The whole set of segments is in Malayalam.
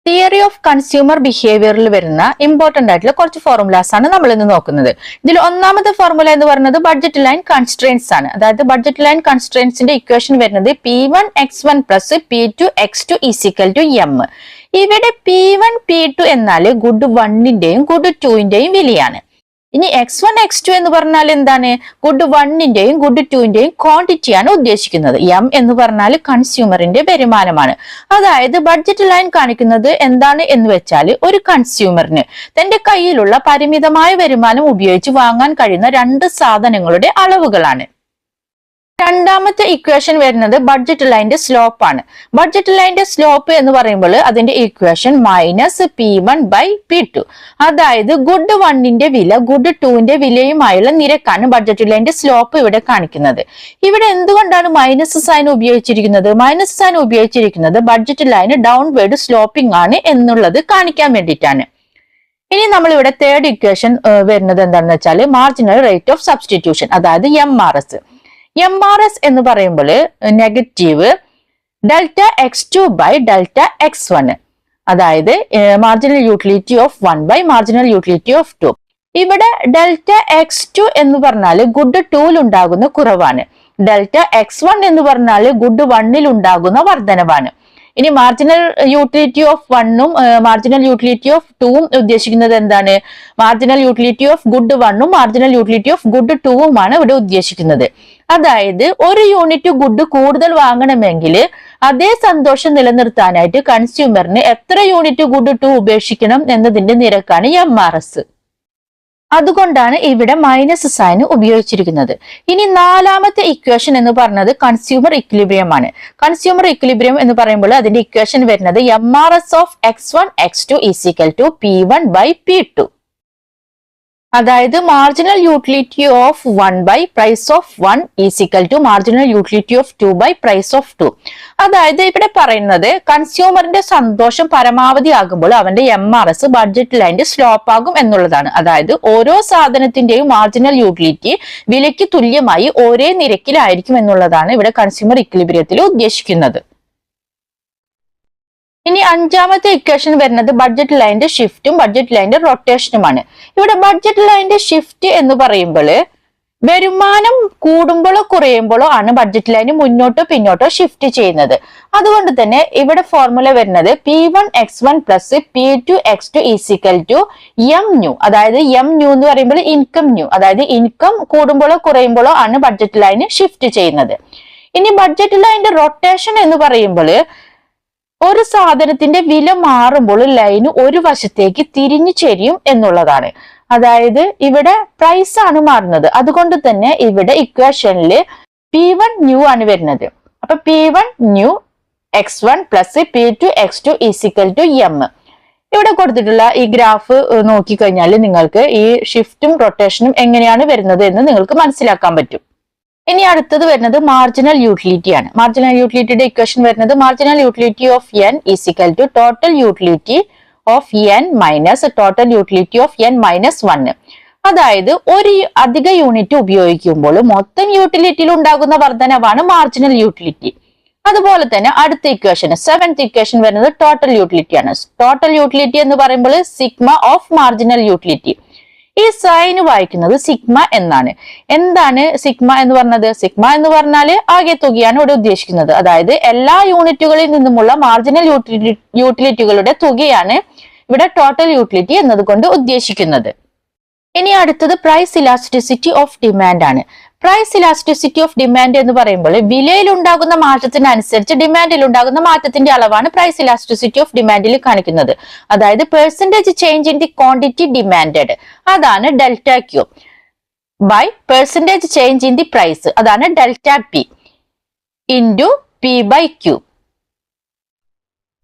തിയറി ഓഫ് കൺസ്യൂമർ ബിഹേവിയറിൽ വരുന്ന ഇമ്പോർട്ടന്റ് ആയിട്ടുള്ള കുറച്ച് ഫോർമുലാസ് ആണ് നമ്മൾ ഇന്ന് നോക്കുന്നത്. ഇതിൽ ഒന്നാമത്തെ ഫോർമുല എന്ന് പറയുന്നത് ബഡ്ജറ്റ് ലൈൻ കൺസ്ട്രെയിൻസ് ആണ്. അതായത് ബഡ്ജറ്റ് ലൈൻ കൺസ്ട്രെയിൻസിന്റെ ഇക്വേഷൻ വരുന്നത് P1x1 plus P2x2 is equal to M. ഇവിടെ P1 P2 എന്നാൽ ഗുഡ് 1ന്റെയും ഗുഡ് 2ന്റെയും വിലയാണ്. ഇനി x1 x2 എന്ന് പറഞ്ഞാൽ എന്താണ്? ഗുഡ് 1ന്റെയും ഗുഡ് 2ന്റെയും ക്വാണ്ടിറ്റിയാണ് ഉദ്ദേശിക്കുന്നത്. M എന്ന് പറഞ്ഞാൽ കൺസ്യൂമറിന്റെ വരുമാനമാണ്. അതായത് ബഡ്ജറ്റ് ലൈൻ കാണിക്കുന്നത് എന്താണ് എന്ന് വെച്ചാൽ ഒരു കൺസ്യൂമറിന് തന്റെ കയ്യിലുള്ള പരിമിതമായ വരുമാനം ഉപയോഗിച്ച് വാങ്ങാൻ കഴിയുന്ന രണ്ട് സാധനങ്ങളുടെ അളവുകളാണ്. രണ്ടാമത്തെ ഇക്വേഷൻ വരുന്നത് ബഡ്ജറ്റ് ലൈന്റെ സ്ലോപ്പ് ആണ്. ബഡ്ജറ്റ് ലൈന്റെ സ്ലോപ്പ് എന്ന് പറയുമ്പോൾ അതിന്റെ ഇക്വേഷൻ -P1/P2. അതായത് ഗുഡ് 1ന്റെ വില ഗുഡ് 2ന്റെ വിലയുമായുള്ള നിരക്കാണ് ബഡ്ജറ്റ് ലൈന്റെ സ്ലോപ്പ് ഇവിടെ കാണിക്കുന്നത്. ഇവിടെ എന്തുകൊണ്ടാണ് മൈനസ് സൈൻ ഉപയോഗിച്ചിരിക്കുന്നത്? മൈനസ് സൈൻ ഉപയോഗിച്ചിരിക്കുന്നത് ബഡ്ജറ്റ് ലൈന് ഡൗൺവേർഡ് സ്ലോപ്പിംഗ് ആണ് എന്നുള്ളത് കാണിക്കാൻ വേണ്ടിയിട്ടാണ്. ഇനി നമ്മൾ ഇവിടെ തേർഡ് ഇക്വേഷൻ വരുന്നത് എന്താണെന്ന് വെച്ചാൽ മാർജിനൽ റേറ്റ് ഓഫ് സബ്സ്റ്റിറ്റ്യൂഷൻ, അതായത് MRS. MRS എന്ന് പറയുമ്പോൾ negative delta x2 by delta x1, അതായത് marginal utility of 1 by marginal utility of 2. ഇവിടെ ഡെൽറ്റ x2 എന്ന് പറഞ്ഞാൽ ഗുഡ് 2ൽ ഉണ്ടാകുന്ന കുറവാണ്. ഡെൽറ്റ x1 എന്ന് പറഞ്ഞാൽ ഗുഡ് 1ൽ ഉണ്ടാകുന്ന വർധനവാണ്. ഇനി മാർജിനൽ യൂട്ടിലിറ്റി ഓഫ് 1ഉം മാർജിനൽ യൂട്ടിലിറ്റി ഓഫ് 2ഉം ഉദ്ദേശിക്കുന്നത് എന്താണ്? മാർജിനൽ യൂട്ടിലിറ്റി ഓഫ് ഗുഡ് 1ഉം മാർജിനൽ യൂട്ടിലിറ്റി ഓഫ് ഗുഡ് 2ഉമാണ് ഇവിടെ ഉദ്ദേശിക്കുന്നത്. അതായത് ഒരു യൂണിറ്റ് ഗുഡ് കൂടുതൽ വാങ്ങണമെങ്കിൽ അതേ സന്തോഷം നിലനിർത്താനായിട്ട് കൺസ്യൂമറിന് എത്ര യൂണിറ്റ് ഗുഡ് 2 ഉപേക്ഷിക്കണം എന്നതിന്റെ നിരക്കാണ് MRS. അതുകൊണ്ടാണ് ഇവിടെ മൈനസ് സൈൻ ഉപയോഗിച്ചിരിക്കുന്നത്. ഇനി നാലാമത്തെ ഇക്വേഷൻ എന്ന് പറയുന്നത് കൺസ്യൂമർ ഇക്വിലിബ്രിയം ആണ്. കൺസ്യൂമർ ഇക്വിലിബ്രിയം എന്ന് പറയുമ്പോൾ അതിന്റെ ഇക്വേഷൻ വരുന്നത് MRS of x1 x2 is equal to P1/P2. അതായത് marginal utility of 1 by price of 1 is equal to marginal utility of 2 by price of 2. അതായത് ഇവിടെ പറയുന്നത് കൺസ്യൂമറിന്റെ സന്തോഷം പരമാവധി ആകുമ്പോൾ അവന്റെ MRS ബഡ്ജറ്റ് ലൈന്റെ സ്ലോപ്പ് ആകും എന്നുള്ളതാണ്. അതായത് ഓരോ സാധനത്തിന്റെയും മാർജിനൽ യൂട്ടിലിറ്റി വിലയ്ക്ക് തുല്യമായി ഒരേ നിരക്കിലായിരിക്കും എന്നുള്ളതാണ് ഇവിടെ കൺസ്യൂമർ ഇക്വിലിബ്രിയത്തിൽ ഉദ്ദേശിക്കുന്നത്. ഇനി അഞ്ചാമത്തെ ഇക്വേഷൻ വരുന്നത് ബഡ്ജറ്റ് ലൈന്റെ ഷിഫ്റ്റും ബഡ്ജറ്റ് ലൈന്റെ റൊട്ടേഷനുമാണ്. ഇവിടെ ബഡ്ജറ്റ് ലൈന്റെ ഷിഫ്റ്റ് എന്ന് പറയുമ്പോൾ വരുമാനം കൂടുമ്പോഴോ കുറയുമ്പോഴോ ആണ് ബഡ്ജറ്റ് ലൈന് മുന്നോട്ടോ പിന്നോട്ടോ ഷിഫ്റ്റ് ചെയ്യുന്നത്. അതുകൊണ്ട് തന്നെ ഇവിടെ ഫോർമുല വരുന്നത് P1x1 plus P2x2 is equal to MNU. അതായത് MNU എന്ന് പറയുമ്പോൾ ഇൻകം ന്യൂ, അതായത് ഇൻകം കൂടുമ്പോഴോ കുറയുമ്പോഴോ ആണ് ബഡ്ജറ്റ് ലൈന് ഷിഫ്റ്റ് ചെയ്യുന്നത്. ഇനി ബഡ്ജറ്റ് ലൈന്റെ റൊട്ടേഷൻ എന്ന് പറയുമ്പോൾ ഒരു സാധനത്തിന്റെ വില മാറുമ്പോൾ ലൈന് ഒരു വശത്തേക്ക് തിരിഞ്ഞു ചെരിയും എന്നുള്ളതാണ്. അതായത് ഇവിടെ പ്രൈസ് ആണ് മാറുന്നത്. അതുകൊണ്ട് തന്നെ ഇവിടെ ഇക്വേഷനിൽ P1 ന്യൂ ആണ് വരുന്നത്. അപ്പൊ P1 new x1 plus P2x2 is equal to M. ഇവിടെ കൊടുത്തിട്ടുള്ള ഈ ഗ്രാഫ് നോക്കിക്കഴിഞ്ഞാൽ നിങ്ങൾക്ക് ഈ ഷിഫ്റ്റും റൊട്ടേഷനും എങ്ങനെയാണ് വരുന്നത് എന്ന് നിങ്ങൾക്ക് മനസ്സിലാക്കാൻ പറ്റും. ഇനി അടുത്തത് വരുന്നത് മാർജിനൽ യൂട്ടിലിറ്റി ആണ്. മാർജിനൽ യൂട്ടിലിറ്റിയുടെ ഇക്വേഷൻ വരുന്നത് marginal utility of N is equal to total utility of N minus total utility of N minus 1. അതായത് ഒരു അധിക യൂണിറ്റ് ഉപയോഗിക്കുമ്പോൾ മൊത്തം യൂട്ടിലിറ്റിയിൽ ഉണ്ടാകുന്ന വർധനവാണ് മാർജിനൽ യൂട്ടിലിറ്റി. അതുപോലെ തന്നെ അടുത്ത ഇക്വേഷൻ സെവൻത് ഇക്വേഷൻ വരുന്നത് ടോട്ടൽ യൂട്ടിലിറ്റി ആണ്. ടോട്ടൽ യൂട്ടിലിറ്റി എന്ന് പറയുമ്പോൾ സിഗ്മ ഓഫ് മാർജിനൽ യൂട്ടിലിറ്റി. ഈ സൈന് വായിക്കുന്നത് സിഗ്മ എന്നാണ്. എന്താണ് സിഗ്മ എന്ന് പറഞ്ഞത്? സിഗ്മ എന്ന് പറഞ്ഞാൽ ആകെ തുകയാണ് ഇവിടെ ഉദ്ദേശിക്കുന്നത്. അതായത് എല്ലാ യൂണിറ്റുകളിൽ നിന്നുമുള്ള മാർജിനൽ യൂട്ടിലിറ്റികളുടെ തുകയാണ് ഇവിടെ ടോട്ടൽ യൂട്ടിലിറ്റി എന്നതുകൊണ്ട് ഉദ്ദേശിക്കുന്നത്. ഇനി അടുത്തത് പ്രൈസ് ഇലാസ്റ്റിസിറ്റി ഓഫ് ഡിമാൻഡ് ആണ്. പ്രൈസ് ഇലാസ്റ്റിസിറ്റി ഓഫ് ഡിമാൻഡ് എന്ന് പറയുമ്പോൾ വിലയിൽ ഉണ്ടാകുന്ന മാറ്റത്തിനനുസരിച്ച് ഡിമാൻഡിൽ ഉണ്ടാകുന്ന മാറ്റത്തിന്റെ അളവാണ് പ്രൈസ് ഇലാസ്റ്റിസിറ്റി ഓഫ് ഡിമാൻഡിൽ കാണിക്കുന്നത്. അതായത് percentage change in the quantity demanded, അതാണ് delta Q, by percentage change in the price, അതാണ് ഡെൽറ്റ P, ഇൻറ്റു P/Q.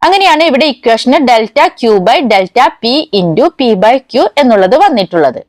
അങ്ങനെയാണ് ഇവിടെ ഇക്വേഷന് delta Q by delta P into P/Q എന്നുള്ളത് വന്നിട്ടുള്ളത്.